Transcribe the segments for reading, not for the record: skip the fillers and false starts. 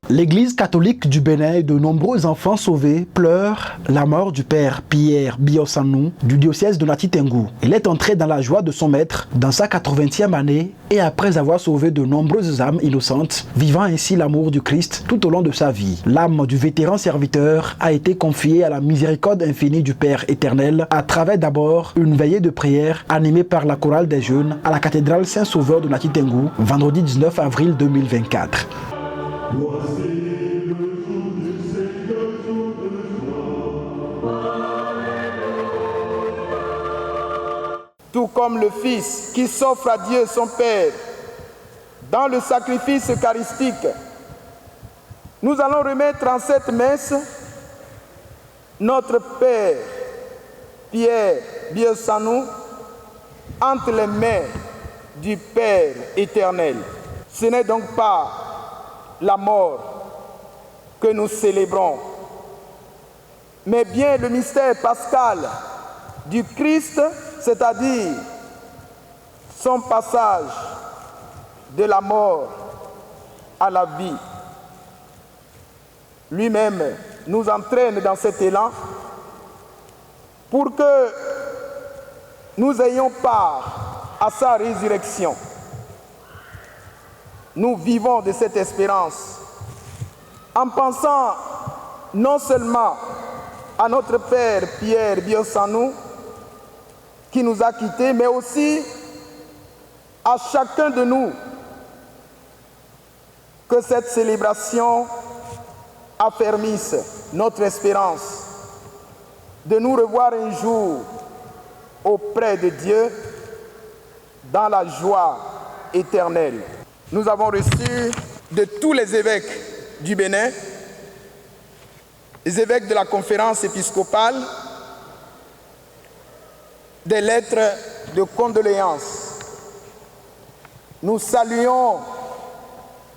L'Église catholique du Bénin et de nombreux enfants sauvés pleurent la mort du père Pierre Biosanou du diocèse de Nati-Tengou. Il est entré dans la joie de son maître dans sa 80e année et après avoir sauvé de nombreuses âmes innocentes, vivant ainsi l'amour du Christ tout au long de sa vie. L'âme du vétéran serviteur a été confiée à la miséricorde infinie du Père éternel à travers d'abord une veillée de prière animée par la chorale des jeunes à la cathédrale Saint-Sauveur de Nati-Tengou, vendredi 19 avril 2024. Tout comme le Fils qui s'offre à Dieu son Père dans le sacrifice eucharistique, nous allons remettre en cette messe notre Père Pierre Biosanou entre les mains du Père éternel. Ce n'est donc pas la mort que nous célébrons, mais bien le mystère pascal du Christ, c'est-à-dire son passage de la mort à la vie. Lui-même nous entraîne dans cet élan pour que nous ayons part à sa résurrection. Nous vivons de cette espérance en pensant non seulement à notre Père Pierre Biosanou qui nous a quittés, mais aussi à chacun de nous que cette célébration affermisse notre espérance de nous revoir un jour auprès de Dieu dans la joie éternelle. Nous avons reçu de tous les évêques du Bénin, les évêques de la conférence épiscopale, des lettres de condoléances. Nous saluons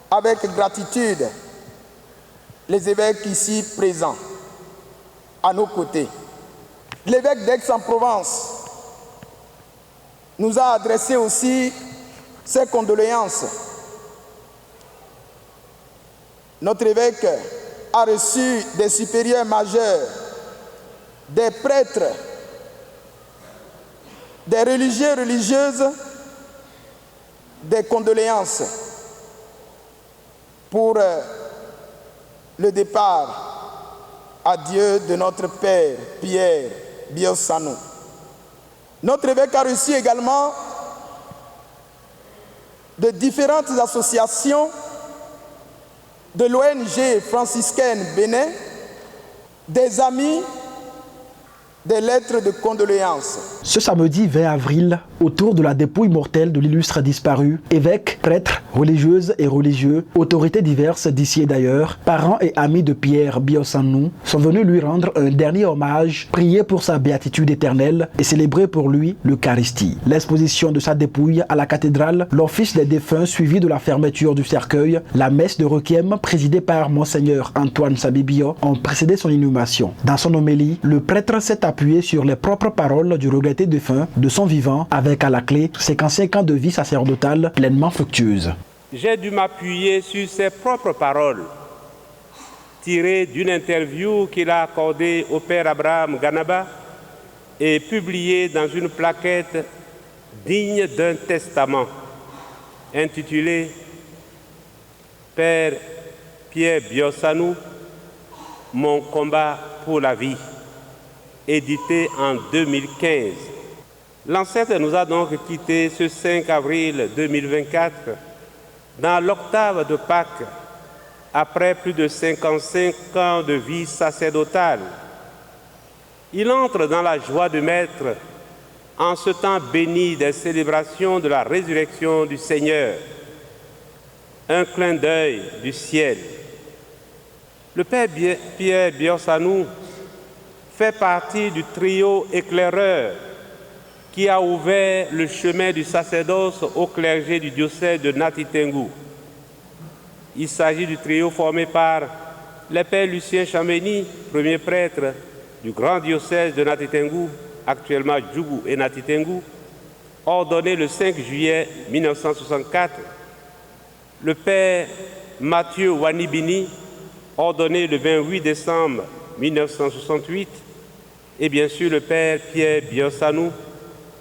avec gratitude les évêques ici présents, à nos côtés. L'évêque d'Aix-en-Provence nous a adressé aussi ses condoléances. Notre évêque a reçu des supérieurs majeurs, des prêtres, des religieux, religieuses, des condoléances pour le départ à Dieu de notre Père Pierre Biosanou. Notre évêque a reçu également de différentes associations de l'ONG franciscaine Bénin, des amis, des lettres de condoléances. Ce samedi 20 avril, autour de la dépouille mortelle de l'illustre disparu, évêques, prêtres, religieuses et religieux, autorités diverses d'ici et d'ailleurs, parents et amis de Pierre Biosanou sont venus lui rendre un dernier hommage, prier pour sa béatitude éternelle et célébrer pour lui l'Eucharistie. L'exposition de sa dépouille à la cathédrale, l'office des défunts suivi de la fermeture du cercueil, la messe de requiem présidée par Monseigneur Antoine Sabibio ont précédé son inhumation. Dans son homélie, le prêtre s'est appuyé sur les propres paroles du regretté défunt de son vivant, avec à la clé 55 ans de vie sacerdotale pleinement fructueuse. J'ai dû m'appuyer sur ses propres paroles, tirées d'une interview qu'il a accordée au père Abraham Ganaba et publiée dans une plaquette digne d'un testament, intitulée « Père Pierre Biosanou, mon combat pour la vie », édité en 2015. L'ancêtre nous a donc quittés ce 5 avril 2024 dans l'octave de Pâques, après plus de 55 ans de vie sacerdotale. Il entre dans la joie du Maître en ce temps béni des célébrations de la résurrection du Seigneur. Un clin d'œil du ciel. Le Père Pierre Biosanou fait partie du trio éclaireur qui a ouvert le chemin du sacerdoce au clergé du diocèse de Nati-Tengou. Il s'agit du trio formé par le Père Lucien Chameni, premier prêtre du grand diocèse de Nati-Tengou, actuellement Djougou et Nati-Tengou, ordonné le 5 juillet 1964, le Père Mathieu Wanibini, ordonné le 28 décembre 1968, et bien sûr le père Pierre Biosanou,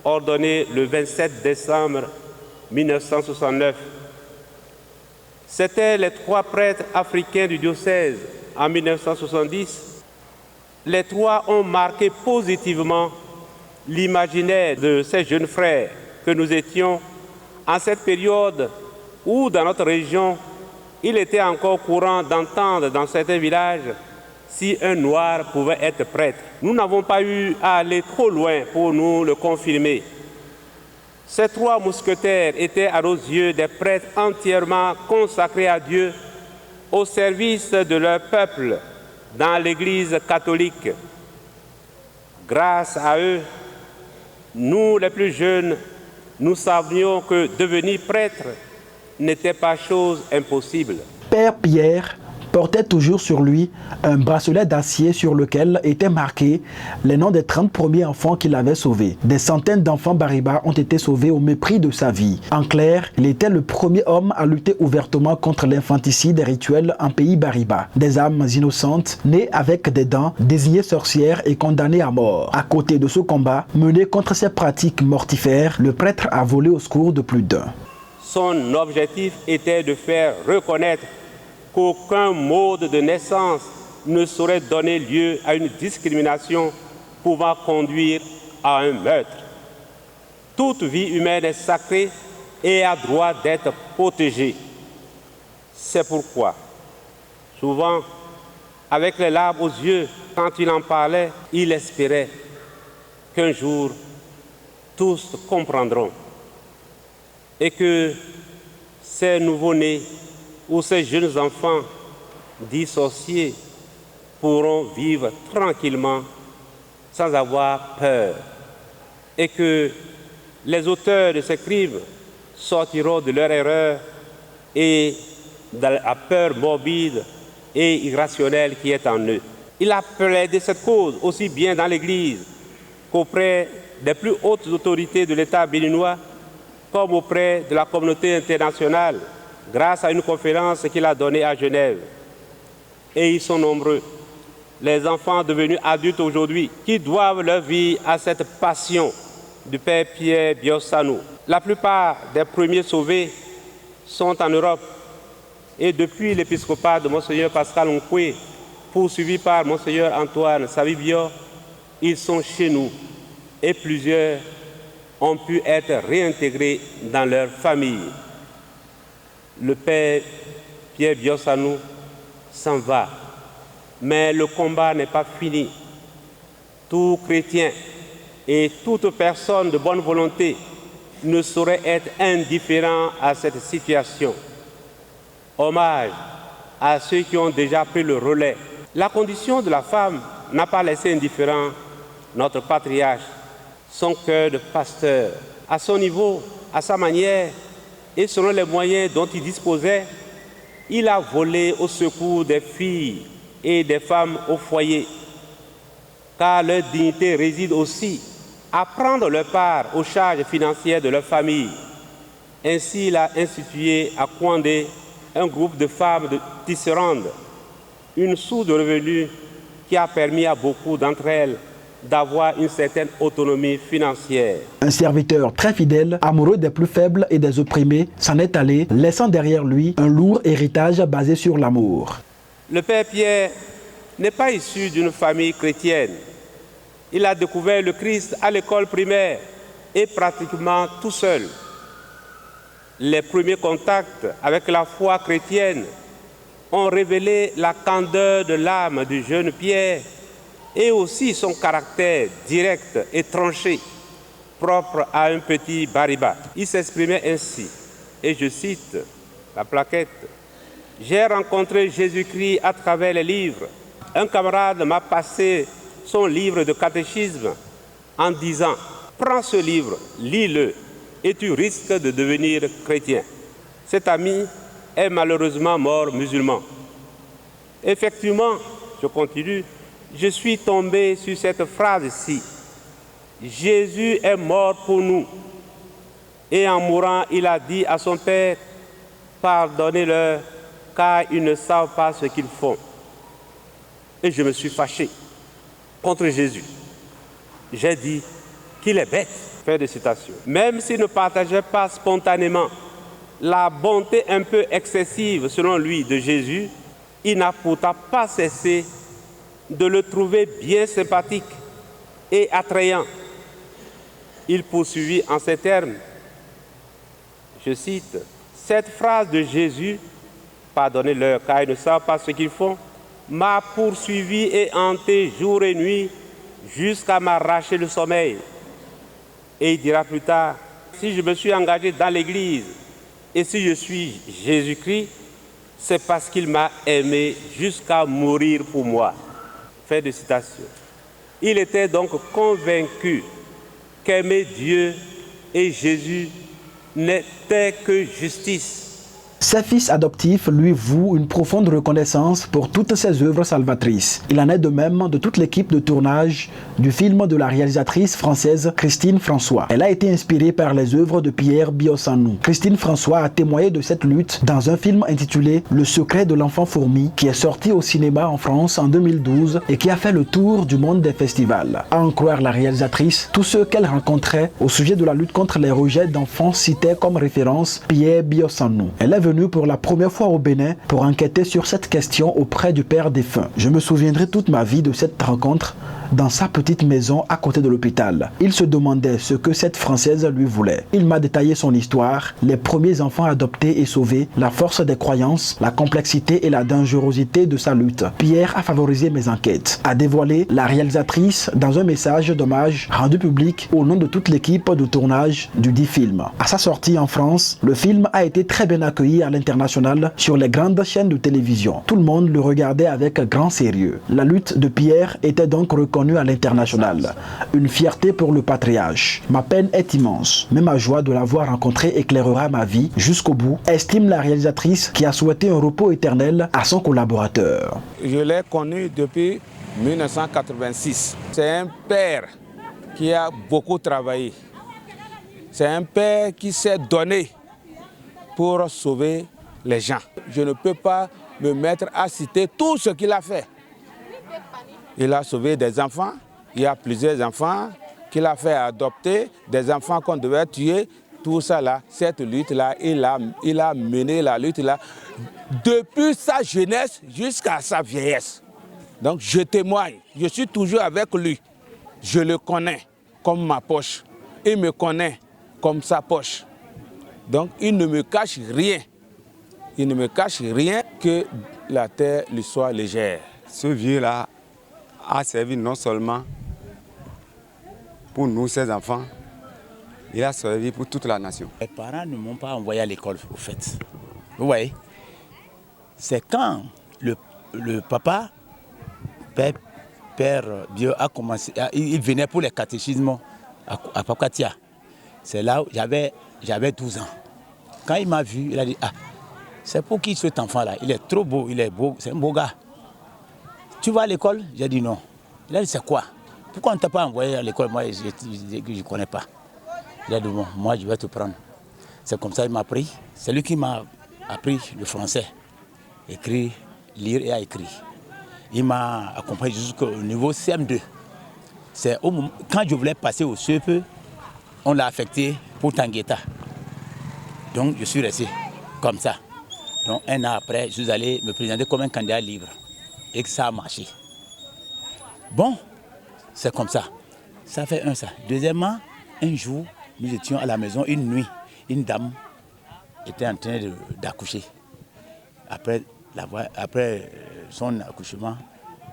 ordonné le 27 décembre 1969. C'étaient les 3 prêtres africains du diocèse en 1970. Les 3 ont marqué positivement l'imaginaire de ces jeunes frères que nous étions en cette période où, dans notre région, il était encore courant d'entendre dans certains villages si un noir pouvait être prêtre. Nous n'avons pas eu à aller trop loin pour nous le confirmer. Ces 3 mousquetaires étaient à nos yeux des prêtres entièrement consacrés à Dieu, au service de leur peuple dans l'Église catholique. Grâce à eux, nous les plus jeunes, nous savions que devenir prêtre n'était pas chose impossible. Père Pierre portait toujours sur lui un bracelet d'acier sur lequel étaient marqués les noms des 30 premiers enfants qu'il avait sauvés. Des centaines d'enfants Bariba ont été sauvés au mépris de sa vie. En clair, il était le premier homme à lutter ouvertement contre l'infanticide rituel en pays Bariba. Des âmes innocentes, nées avec des dents, désignées sorcières et condamnées à mort. À côté de ce combat, mené contre ces pratiques mortifères, le prêtre a volé au secours de plus d'un. Son objectif était de faire reconnaître qu'aucun mode de naissance ne saurait donner lieu à une discrimination pouvant conduire à un meurtre. Toute vie humaine est sacrée et a droit d'être protégée. C'est pourquoi, souvent, avec les larmes aux yeux, quand il en parlait, il espérait qu'un jour, tous comprendront et que ces nouveau-nés où ces jeunes enfants, dits sorciers, pourront vivre tranquillement sans avoir peur et que les auteurs de ces crimes sortiront de leur erreur et de la peur morbide et irrationnelle qui est en eux. Il a plaidé cette cause aussi bien dans l'Église qu'auprès des plus hautes autorités de l'État béninois comme auprès de la communauté internationale, grâce à une conférence qu'il a donnée à Genève. Et ils sont nombreux, les enfants devenus adultes aujourd'hui, qui doivent leur vie à cette passion du père Pierre Biosanou. La plupart des premiers sauvés sont en Europe. Et depuis l'épiscopat de Monseigneur Pascal Nkwe, poursuivi par Monseigneur Antoine Savibio, ils sont chez nous. Et plusieurs ont pu être réintégrés dans leur famille. Le père Pierre Biosanou s'en va, mais le combat n'est pas fini. Tout chrétien et toute personne de bonne volonté ne saurait être indifférent à cette situation. Hommage à ceux qui ont déjà pris le relais. La condition de la femme n'a pas laissé indifférent notre patriarche, son cœur de pasteur. À son niveau, à sa manière, et selon les moyens dont il disposait, il a volé au secours des filles et des femmes au foyer, car leur dignité réside aussi à prendre leur part aux charges financières de leur famille. Ainsi, il a institué à Kouandé un groupe de femmes de tisserandes, une source de revenus qui a permis à beaucoup d'entre elles d'avoir une certaine autonomie financière. Un serviteur très fidèle, amoureux des plus faibles et des opprimés, s'en est allé, laissant derrière lui un lourd héritage basé sur l'amour. Le père Pierre n'est pas issu d'une famille chrétienne. Il a découvert le Christ à l'école primaire et pratiquement tout seul. Les premiers contacts avec la foi chrétienne ont révélé la candeur de l'âme du jeune Pierre et aussi son caractère direct et tranché, propre à un petit Bariba. Il s'exprimait ainsi, et je cite la plaquette: « J'ai rencontré Jésus-Christ à travers les livres. Un camarade m'a passé son livre de catéchisme en disant « Prends ce livre, lis-le et tu risques de devenir chrétien. » Cet ami est malheureusement mort musulman. Effectivement, je continue, je suis tombé sur cette phrase-ci. Jésus est mort pour nous. Et en mourant, il a dit à son Père, pardonnez-leur, car ils ne savent pas ce qu'ils font. et je me suis fâché contre Jésus. J'ai dit qu'il est bête. Fin de citation. Même s'il ne partageait pas spontanément la bonté un peu excessive, selon lui, de Jésus, il n'a pourtant pas cessé de le trouver bien sympathique et attrayant. Il poursuivit en ces termes, je cite, « Cette phrase de Jésus, pardonnez-leur car ils ne savent pas ce qu'ils font, m'a poursuivi et hanté jour et nuit jusqu'à m'arracher le sommeil. » Et il dira plus tard, « Si je me suis engagé dans l'Église et si je suis Jésus-Christ, c'est parce qu'il m'a aimé jusqu'à mourir pour moi. » Fin de citation. Il était donc convaincu qu'aimer Dieu et Jésus n'était que justice. Ses fils adoptifs lui vouent une profonde reconnaissance pour toutes ses œuvres salvatrices. Il en est de même de toute l'équipe de tournage du film de la réalisatrice française Christine François. Elle a été inspirée par les œuvres de Pierre Biossanou. Christine François a témoigné de cette lutte dans un film intitulé Le secret de l'enfant fourmi qui est sorti au cinéma en France en 2012 et qui a fait le tour du monde des festivals. À en croire la réalisatrice, tous ceux qu'elle rencontrait au sujet de la lutte contre les rejets d'enfants citaient comme référence Pierre Biossanou. Elle est venue pour la première fois au Bénin pour enquêter sur cette question auprès du père défunt. Je me souviendrai toute ma vie de cette rencontre dans sa petite maison à côté de l'hôpital. Il se demandait ce que cette Française lui voulait. Il m'a détaillé son histoire, les premiers enfants adoptés et sauvés, la force des croyances, la complexité et la dangerosité de sa lutte. Pierre a favorisé mes enquêtes, a dévoilé la réalisatrice dans un message d'hommage rendu public au nom de toute l'équipe de tournage du dit film. À sa sortie en France, le film a été très bien accueilli à l'international sur les grandes chaînes de télévision. Tout le monde le regardait avec grand sérieux. La lutte de Pierre était donc reconnue à l'international. Une fierté pour le patriarche. Ma peine est immense, mais ma joie de l'avoir rencontré éclairera ma vie jusqu'au bout, estime la réalisatrice qui a souhaité un repos éternel à son collaborateur. Je l'ai connu depuis 1986. C'est un père qui a beaucoup travaillé. C'est un père qui s'est donné pour sauver les gens. Je ne peux pas me mettre à citer tout ce qu'il a fait. Il a sauvé des enfants, il y a plusieurs enfants qu'il a fait adopter, des enfants qu'on devait tuer, tout ça là, cette lutte-là, il a mené la lutte-là depuis sa jeunesse jusqu'à sa vieillesse. Donc je témoigne, je suis toujours avec lui, je le connais comme ma poche, il me connaît comme sa poche. Donc il ne me cache rien, il ne me cache rien que la terre lui soit légère. Ce vieux-là a servi non seulement pour nous, ses enfants, il a servi pour toute la nation. Les parents ne m'ont pas envoyé à l'école, au fait. Vous voyez, c'est quand le papa, père Bio, a commencé, il venait pour les catéchismes à Papatia. C'est là où j'avais 12 ans. Quand il m'a vu, il a dit, ah, c'est pour qui cet enfant-là? Il est trop beau, il est beau, c'est un beau gars. Tu vas à l'école? J'ai dit non. Il a dit c'est quoi? Pourquoi on ne t'a pas envoyé à l'école? Moi, je ne connais pas. Il a dit bon, moi je vais te prendre. C'est comme ça qu'il m'a appris. C'est lui qui m'a appris le français. Écrire, lire et à écrire. Il m'a accompagné jusqu'au niveau CM2. C'est au moment, quand je voulais passer au CEP, on l'a affecté pour Tangueta. Donc je suis resté comme ça. Donc un an après, je suis allé me présenter comme un candidat libre. Et que ça a marché. Bon, c'est comme ça. Ça fait un ça. Deuxièmement, un jour, nous étions à la maison, une nuit, une dame était en train d'accoucher. Après son accouchement,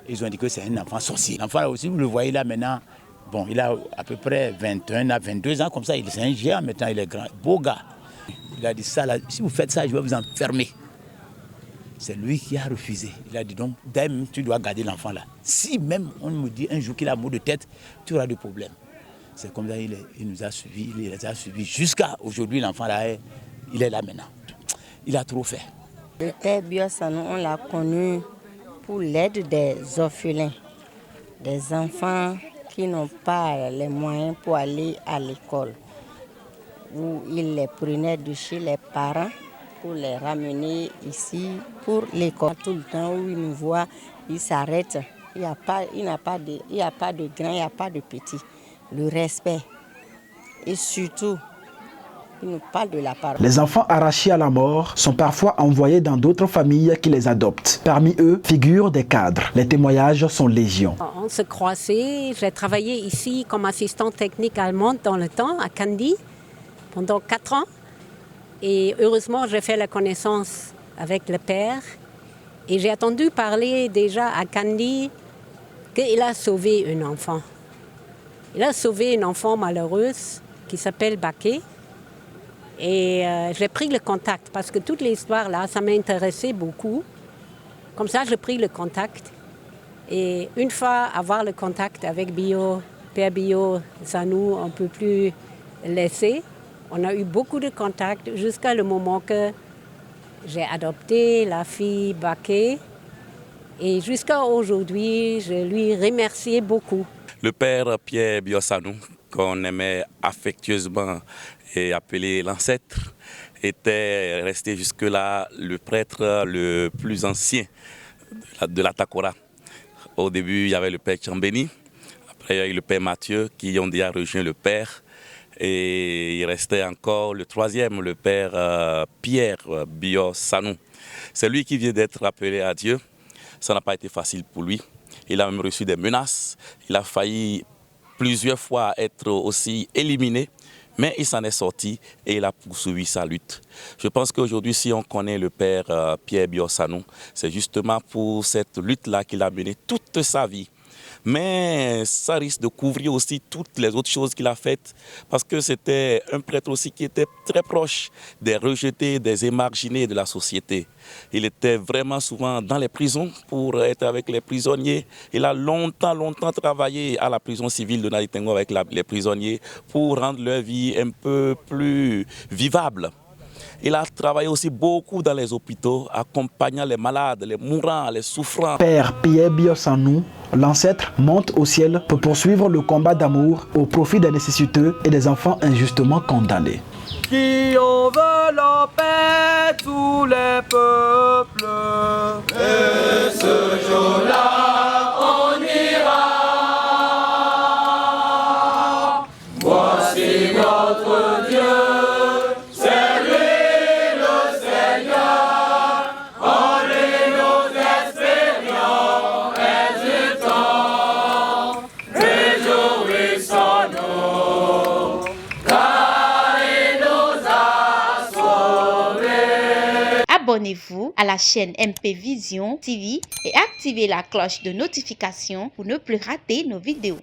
ils ont dit que c'est un enfant sorcier. L'enfant là aussi, vous le voyez là maintenant, bon, il a à peu près 21 à 22 ans, comme ça, c'est un géant maintenant, il est grand, beau gars. Il a dit ça là, si vous faites ça, je vais vous enfermer. C'est lui qui a refusé. Il a dit donc, même tu dois garder l'enfant là. Si même on me dit un jour qu'il a mot de tête, tu auras des problèmes. C'est comme ça il nous a suivis, il les a suivis jusqu'à aujourd'hui. L'enfant là, il est là maintenant. Il a trop fait. Le père Biossanou, on l'a connu pour l'aide des orphelins, des enfants qui n'ont pas les moyens pour aller à l'école, où il les prenait de chez les parents pour les ramener ici pour l'école. Tout le temps où il nous voit, il s'arrête Il n'y a pas de grand, il n'y a pas de petit. Le respect. Et surtout, il nous parle de la parole. Les enfants arrachés à la mort sont parfois envoyés dans d'autres familles qui les adoptent. Parmi eux figurent des cadres. Les témoignages sont légion. On se croisait. J'ai travaillé ici comme assistante technique allemande dans le temps, à Kandy, pendant 4 ans. Et heureusement, j'ai fait la connaissance avec le père. Et j'ai entendu parler déjà à Kandy qu'il a sauvé un enfant. Il a sauvé une enfant malheureuse qui s'appelle Baké. Et j'ai pris le contact parce que toute l'histoire là, ça m'intéressait beaucoup. Comme ça, j'ai pris le contact. Et une fois avoir le contact avec Père Bio Sanou, on ne peut plus laisser. On a eu beaucoup de contacts jusqu'à le moment que j'ai adopté la fille Baké. Et jusqu'à aujourd'hui, je lui remercie beaucoup. Le père Pierre Bio Sanou, qu'on aimait affectueusement et appelé l'ancêtre, était resté jusque-là le prêtre le plus ancien de la Takora. Au début, il y avait le père Chambéni, après il y a eu le père Mathieu qui ont déjà rejoint le père. Et il restait encore le troisième, le père Pierre Bio Sanou. C'est lui qui vient d'être appelé à Dieu. Ça n'a pas été facile pour lui. Il a même reçu des menaces. Il a failli plusieurs fois être aussi éliminé. Mais il s'en est sorti et il a poursuivi sa lutte. Je pense qu'aujourd'hui, si on connaît le père Pierre Bio Sanou, c'est justement pour cette lutte-là qu'il a menée toute sa vie. Mais ça risque de couvrir aussi toutes les autres choses qu'il a faites parce que c'était un prêtre aussi qui était très proche des rejetés, des émarginés de la société. Il était vraiment souvent dans les prisons pour être avec les prisonniers. Il a longtemps travaillé à la prison civile de Nalitengo avec les prisonniers pour rendre leur vie un peu plus vivable. Il a travaillé aussi beaucoup dans les hôpitaux, accompagnant les malades, les mourants, les souffrants. Père Pierre Bio Sanou, l'ancêtre, monte au ciel pour poursuivre le combat d'amour au profit des nécessiteux et des enfants injustement condamnés. Qui en veut la paix, tous les peuples. Et ce jour-là, on ira. Voici notre Dieu. Abonnez-vous à la chaîne MP Vision TV et activez la cloche de notification pour ne plus rater nos vidéos.